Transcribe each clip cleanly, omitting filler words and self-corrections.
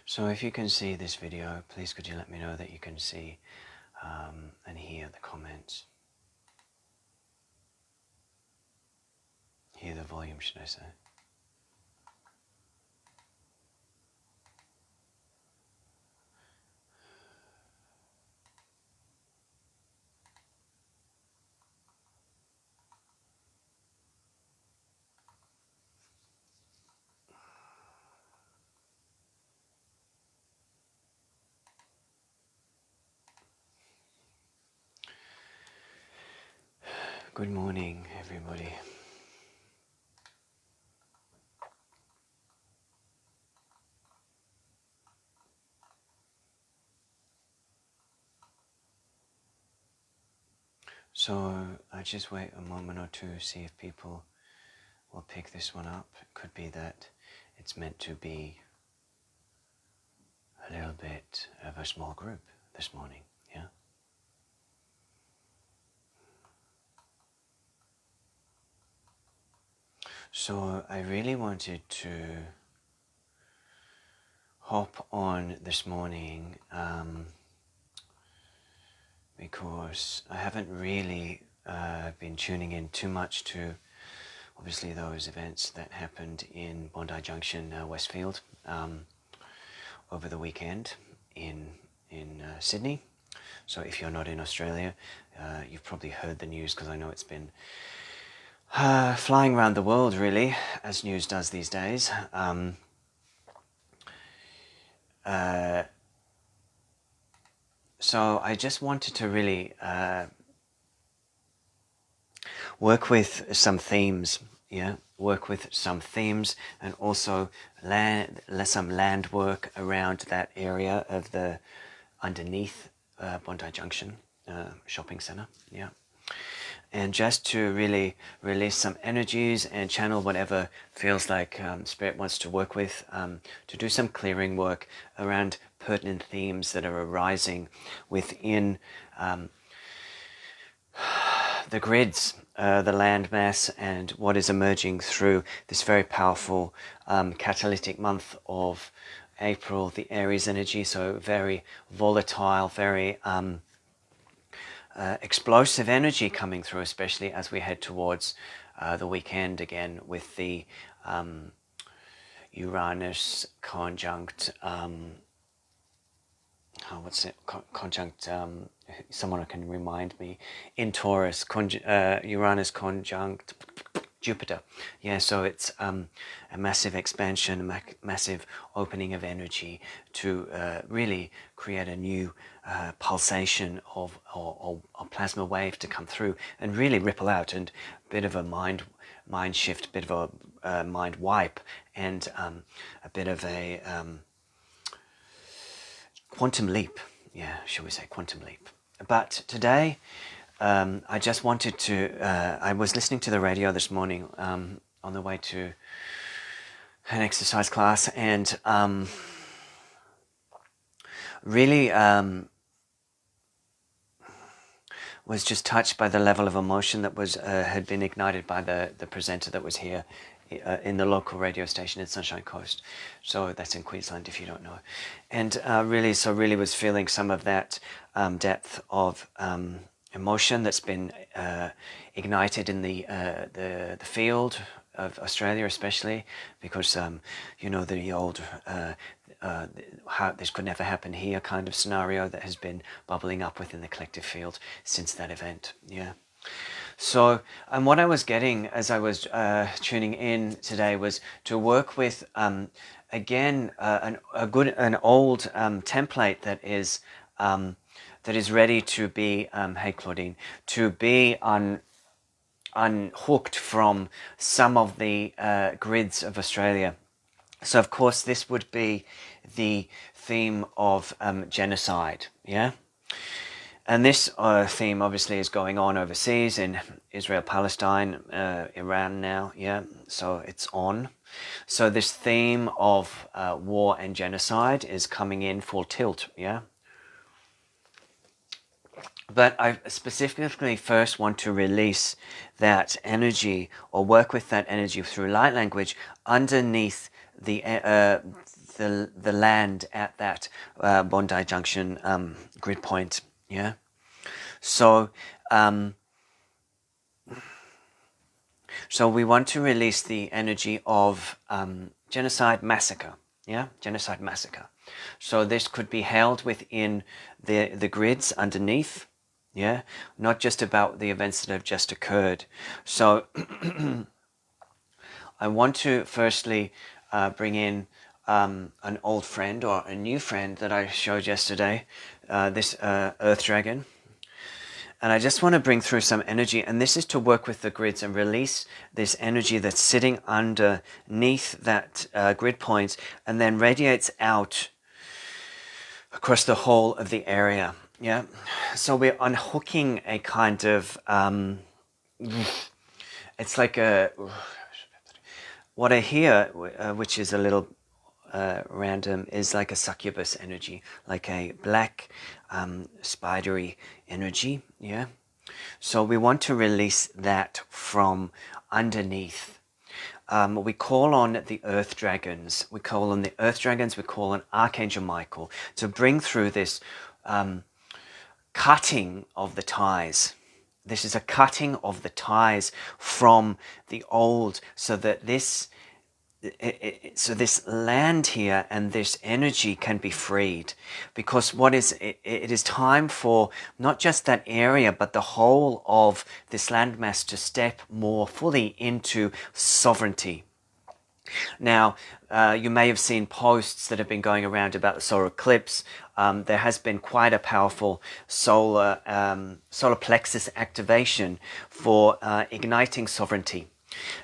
So if you can see this video, please could you let me know that you can see and hear the comments. Hear the volume, should I say. Good morning, everybody. So I just wait a moment or two, see if people will pick this one up. It could be that it's meant to be a little bit of a small group this morning, yeah? So I really wanted to hop on this morning because I haven't really been tuning in too much to obviously those events that happened in Bondi Junction, Westfield, over the weekend in Sydney. So if you're not in Australia, you've probably heard the news, because I know it's been flying around the world, really, as news does these days. So I just wanted to really work with some themes, work with some themes, and also some land work around that area of the underneath Bondi Junction shopping centre, and just to really release some energies and channel whatever feels like Spirit wants to work with, to do some clearing work around pertinent themes that are arising within the grids, the landmass, and what is emerging through this very powerful catalytic month of April, the Aries energy. So very volatile, very explosive energy coming through, especially as we head towards the weekend again with the Uranus conjunct, conjunct, someone can remind me, in Taurus, Uranus conjunct Jupiter. Yeah, so it's a massive expansion, a massive opening of energy to really create a new pulsation of or plasma wave to come through and really ripple out, and a bit of a mind shift, a bit of a mind wipe, and a bit of a quantum leap. Yeah, shall we say quantum leap. But today, I just wanted to, I was listening to the radio this morning on the way to an exercise class, and really was just touched by the level of emotion that was had been ignited by the presenter that was here in the local radio station in Sunshine Coast. So that's in Queensland, if you don't know. And really was feeling some of that depth of emotion that's been ignited in the field of Australia, especially because the old how this could never happen here kind of scenario that has been bubbling up within the collective field since that event. Yeah. So, and what I was getting as I was tuning in today was to work with again an old template that is ready to be, hey Claudine, to be unhooked from some of the grids of Australia. So of course this would be the theme of genocide, yeah? And this theme obviously is going on overseas in Israel, Palestine, Iran now, yeah? So it's on. So this theme of war and genocide is coming in full tilt, yeah? But I specifically first want to release that energy, or work with that energy through light language underneath the the land at that Bondi Junction grid point. Yeah. So so we want to release the energy of genocide, massacre. Yeah, genocide, massacre. So this could be held within the grids underneath. Yeah, not just about the events that have just occurred. So I want to firstly bring in an old friend or a new friend that I showed yesterday, this Earth Dragon. And I just want to bring through some energy, and this is to work with the grids and release this energy that's sitting underneath that grid point and then radiates out across the whole of the area. Yeah, so we're unhooking a kind of it's like a what I hear, which is a little random, is like a succubus energy, like a black spidery energy. Yeah, so we want to release that from underneath. We call on the earth dragons. We call on Archangel Michael to bring through this cutting of the ties. This is a cutting of the ties from the old, so that this land here and this energy can be freed, because it is time for not just that area but the whole of this landmass to step more fully into sovereignty. Now, you may have seen posts that have been going around about the solar eclipse. There has been quite a powerful solar plexus activation for igniting sovereignty.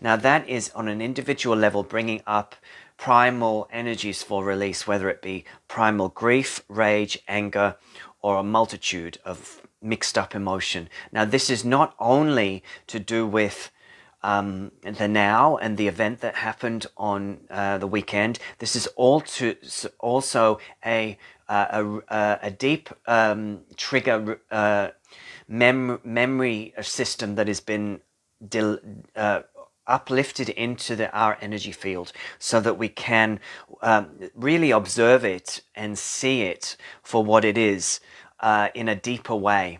Now, that is on an individual level bringing up primal energies for release, whether it be primal grief, rage, anger, or a multitude of mixed up emotion. Now, this is not only to do with the now and the event that happened on the weekend. This is also a deep trigger memory system that has been uplifted into our energy field, so that we can really observe it and see it for what it is in a deeper way.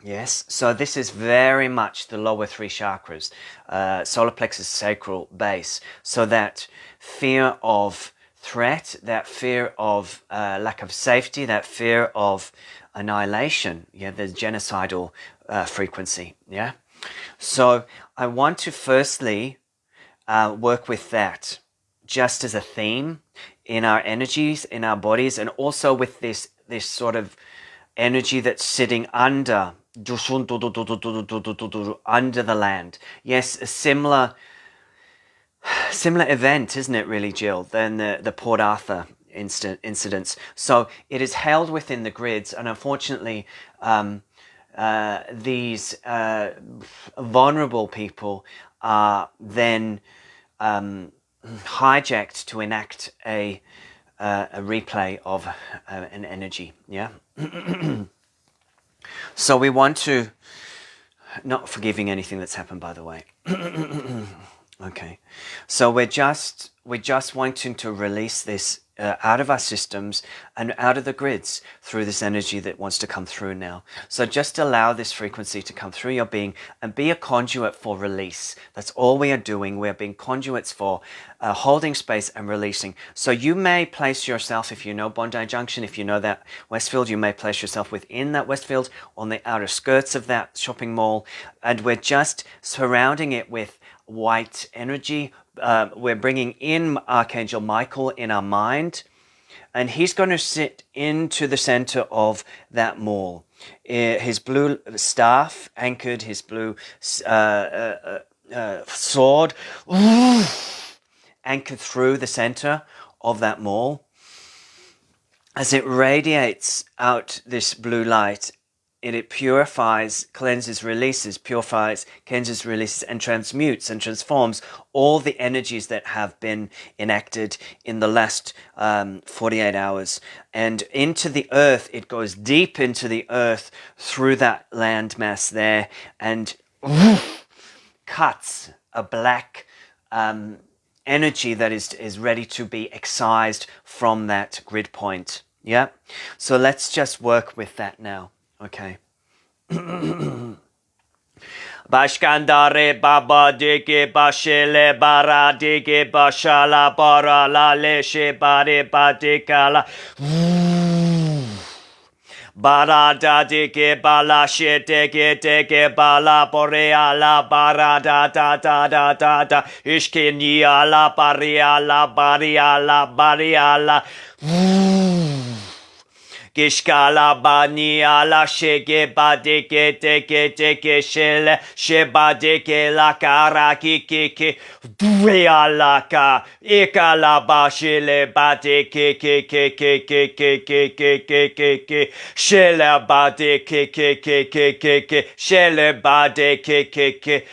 Yes, so this is very much the lower three chakras, solar plexus, sacral, base. So that fear of threat, that fear of lack of safety, that fear of annihilation, yeah, the genocidal frequency, yeah. So I want to firstly work with that just as a theme in our energies, in our bodies, and also with this sort of energy that's sitting under the land. Yes, a similar event, isn't it, really, Jill, than the Port Arthur incidents. So it is held within the grids, and unfortunately these vulnerable people are then hijacked to enact a replay of an energy. Yeah. So we want to, not forgiving anything that's happened, by the way. Okay, so we're just wanting to release this out of our systems and out of the grids through this energy that wants to come through now. So just allow this frequency to come through your being and be a conduit for release. That's all we are doing. We're being conduits for holding space and releasing. So you may place yourself, if you know Bondi Junction, if you know that Westfield, you may place yourself within that Westfield, on the outer skirts of that shopping mall, and we're just surrounding it with white energy. We're bringing in Archangel Michael in our mind, and he's going to sit into the center of that mall. His blue staff anchored, his blue sword anchored through the center of that mall. As it radiates out this blue light, it purifies, cleanses, releases, purifies, cleanses, releases, and transmutes and transforms all the energies that have been enacted in the last 48 hours. And into the earth, it goes deep into the earth through that landmass there, and cuts a black energy that is ready to be excised from that grid point. Yeah? So let's just work with that now. Okay. Bashkandare baba dike bashele bara dike bashala bara la leshe bare badikala. Barada dike bala shiteke teke bala borea la barada da da da da da ishkinia la baria la baria la baria la. Gishkala bani ala shege badeke teke teke shele shebadeke la kara kiki dualaka ikala bashile badeke ke shele badeke ke shele badeke ke.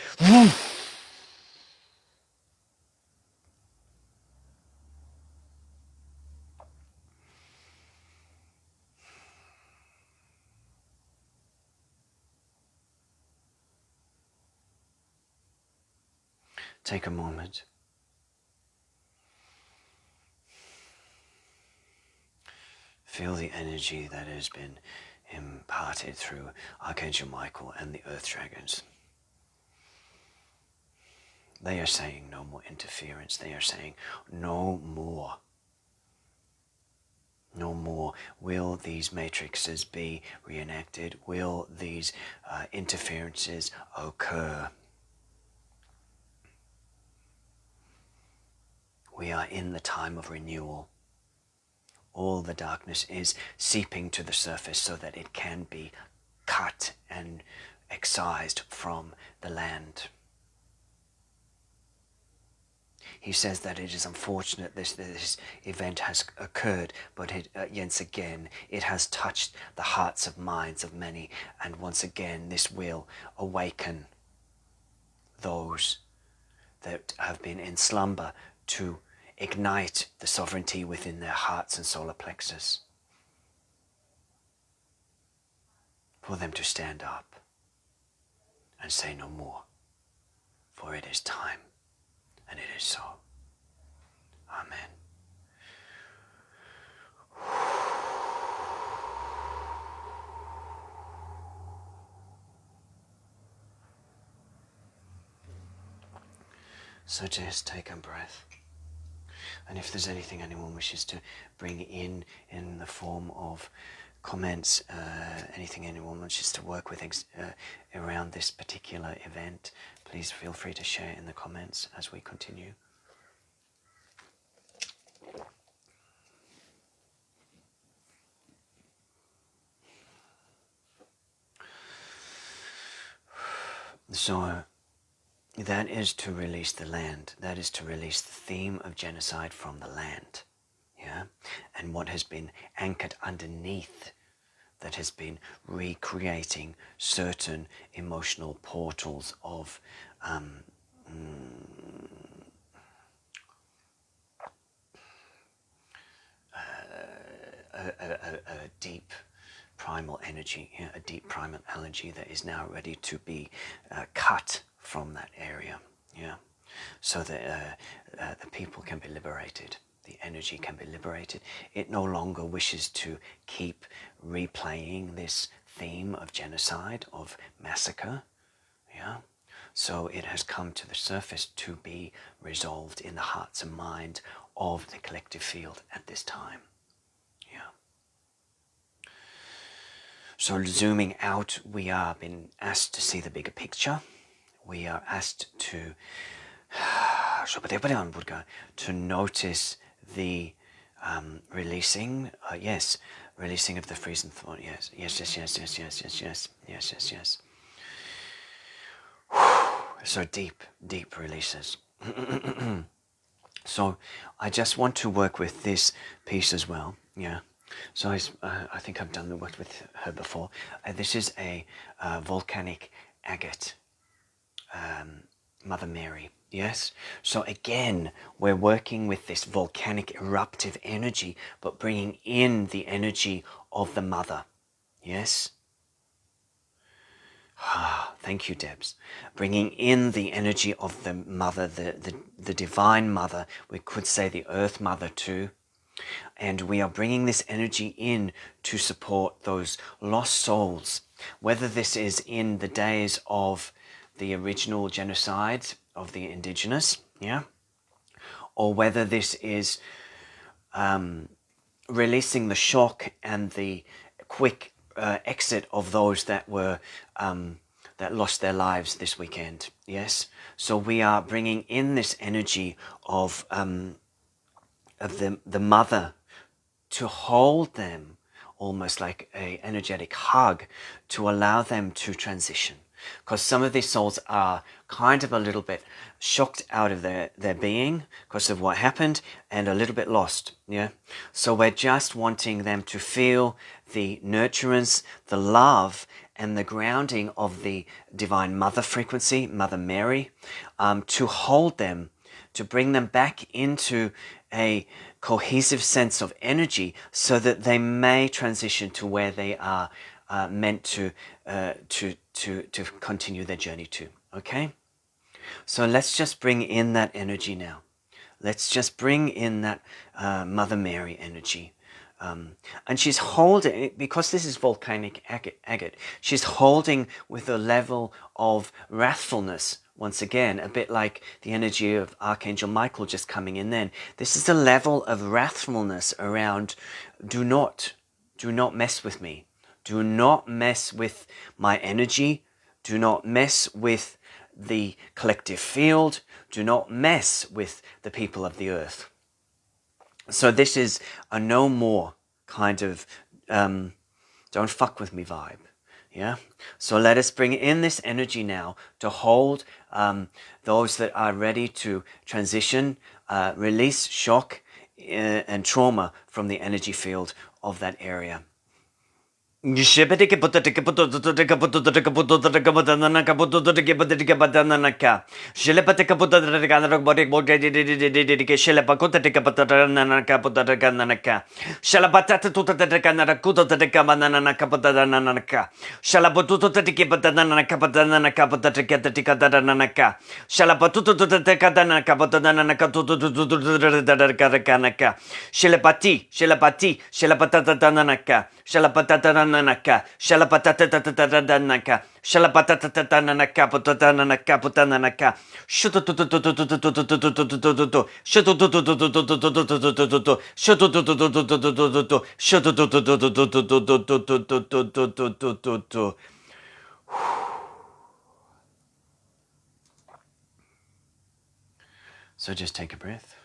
Take a moment. Feel the energy that has been imparted through Archangel Michael and the Earth Dragons. They are saying no more interference. They are saying no more. No more. Will these matrices be reenacted? Will these interferences occur? We are in the time of renewal. All the darkness is seeping to the surface so that it can be cut and excised from the land. He says that it is unfortunate this event has occurred, but once again, it has touched the hearts and minds of many, and once again, this will awaken those that have been in slumber to ignite the sovereignty within their hearts and solar plexus, for them to stand up and say no more, for it is time. And it is so. Amen. So just take a breath. And if there's anything anyone wishes to bring in the form of comments, anything anyone wishes to work with around this particular event, please feel free to share in the comments as we continue. So that is to release the land. That is to release the theme of genocide from the land. Yeah? And what has been anchored underneath that has been recreating certain emotional portals of a deep primal energy, a deep primal energy that is now ready to be cut from that area, yeah, so that the people can be liberated. The energy can be liberated. It no longer wishes to keep replaying this theme of genocide, of massacre, yeah. So it has come to the surface to be resolved in the hearts and minds of the collective field at this time. Yeah. So zooming out, we are being asked to see the bigger picture. We are asked to notice the releasing, releasing of the freezing thought. Yes. So deep releases. So I just want to work with this piece as well. Yeah. So I think I've done the work with her before. This is a volcanic agate, Mother Mary. Yes. So again, we're working with this volcanic eruptive energy, but bringing in the energy of the mother. Yes. Thank you, Debs. Bringing in the energy of the mother, the divine mother. We could say the earth mother too. And we are bringing this energy in to support those lost souls, whether this is in the days of the original genocide of the indigenous, yeah, or whether this is releasing the shock and the quick exit of those that were that lost their lives this weekend. Yes, so we are bringing in this energy of the mother to hold them almost like a energetic hug to allow them to transition, because some of these souls are kind of a little bit shocked out of their being because of what happened and a little bit lost. Yeah, so we're just wanting them to feel the nurturance, the love and the grounding of the divine mother frequency, Mother Mary, to hold them, to bring them back into a cohesive sense of energy so that they may transition to where they are meant to continue their journey to. Okay? So let's just bring in that energy now. Let's just bring in that Mother Mary energy. And she's holding, because this is volcanic agate, she's holding with a level of wrathfulness. Once again, a bit like the energy of Archangel Michael just coming in then. This is a level of wrathfulness around, do not mess with me. Do not mess with my energy. Do not mess with the collective field. Do not mess with the people of the earth. So this is a no more kind of don't fuck with me vibe. Yeah. So let us bring in this energy now to hold those that are ready to transition, release shock and trauma from the energy field of that area. Shalabatata Nanaka, Shalapatatatanaka, Shalapatatatanaka, Putanaka, Putanaka, Shututututututututututututu, Shutututututututututututu, Shutututututututututu, Shututututututututututututututututu. So just take a breath.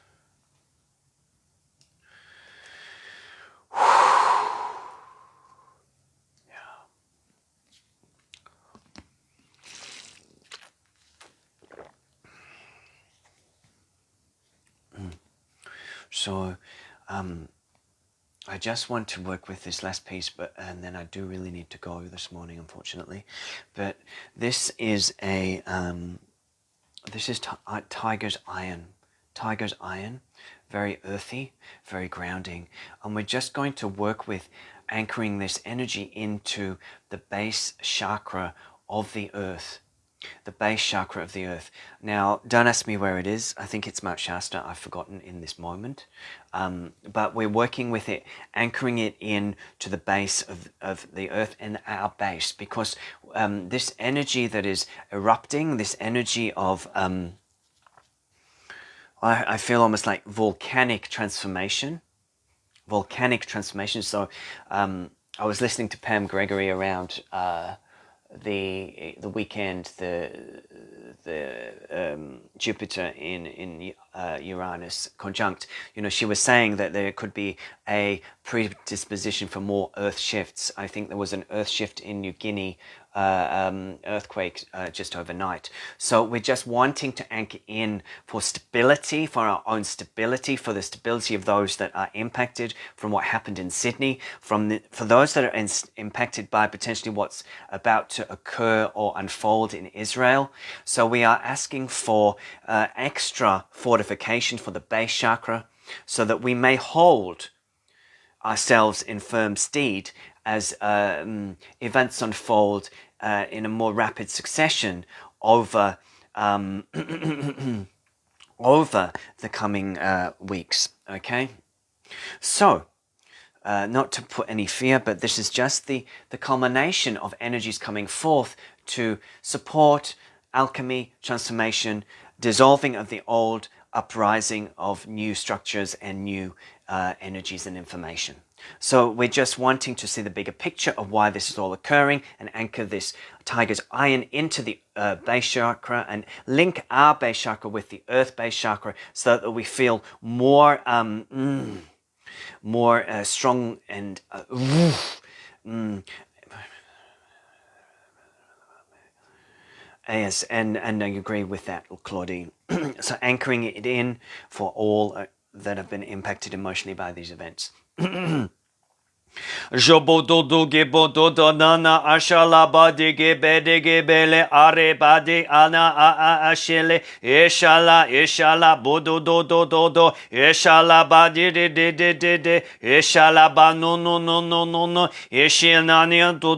So I just want to work with this last piece, and then I do really need to go this morning, unfortunately. But this is a tiger's iron. Tiger's iron, very earthy, very grounding, and we're just going to work with anchoring this energy into the base chakra of the earth. The base chakra of the earth. Now, don't ask me where it is. I think it's Mount Shasta. I've forgotten in this moment. But we're working with it, anchoring it in to the base of the earth and our base, because this energy that is erupting, this energy of, I feel almost like volcanic transformation. Volcanic transformation. So I was listening to Pam Gregory around the weekend, the Jupiter in Uranus Conjunct. You know, she was saying that there could be a predisposition for more earth shifts. I think there was an earth shift in New Guinea earthquake just overnight. So we're just wanting to anchor in for stability, for our own stability, for the stability of those that are impacted from what happened in Sydney, for those that are impacted by potentially what's about to occur or unfold in Israel. So we are asking for extra fortification for the base chakra so that we may hold ourselves in firm stead as events unfold in a more rapid succession over over the coming weeks. Okay, so not to put any fear, but this is just the culmination of energies coming forth to support alchemy, transformation, dissolving of the old, uprising of new structures and new energies and information. So we're just wanting to see the bigger picture of why this is all occurring and anchor this tiger's iron into the base chakra and link our base chakra with the earth base chakra so that we feel more more strong and yes, and I agree with that, Claudine. So anchoring it in for all that have been impacted emotionally by these events. Jobododo gebododo nana ashala badi gebede gebele are badi ana a ashele eshala bododododo eshala badi de eshala ba no eshinani do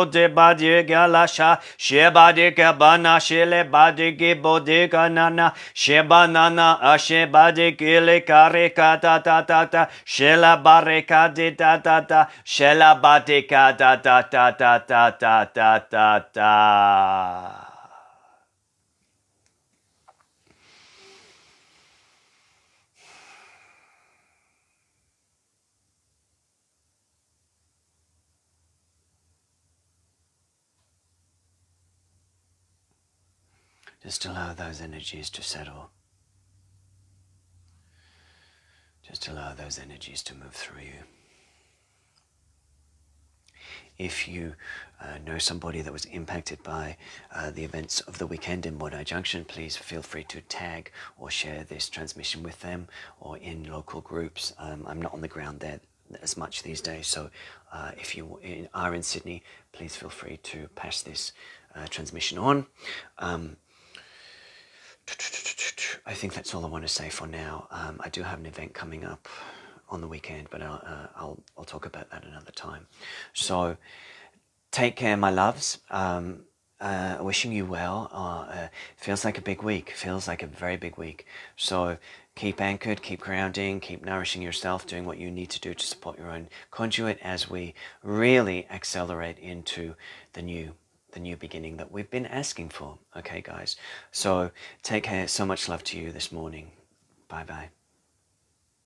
de badi galasha shebadi gabana shele badi gebode ganana shebanana ashebadi gele kare kata ta shela bareka de ta Shela batika da. Just allow those energies to settle. Just allow those energies to move through you. If you know somebody that was impacted by the events of the weekend in Bondi Junction, please feel free to tag or share this transmission with them or in local groups. I'm not on the ground there as much these days, so if you are in Sydney, please feel free to pass this transmission on. I think that's all I want to say for now. I do have an event coming up on the weekend, but I'll talk about that another time. So take care, my loves. Wishing you well. Feels like a big week. Feels like a very big week. So keep anchored, keep grounding, keep nourishing yourself, doing what you need to do to support your own conduit as we really accelerate into the new beginning that we've been asking for. Okay, guys. So take care. So much love to you this morning. Bye-bye.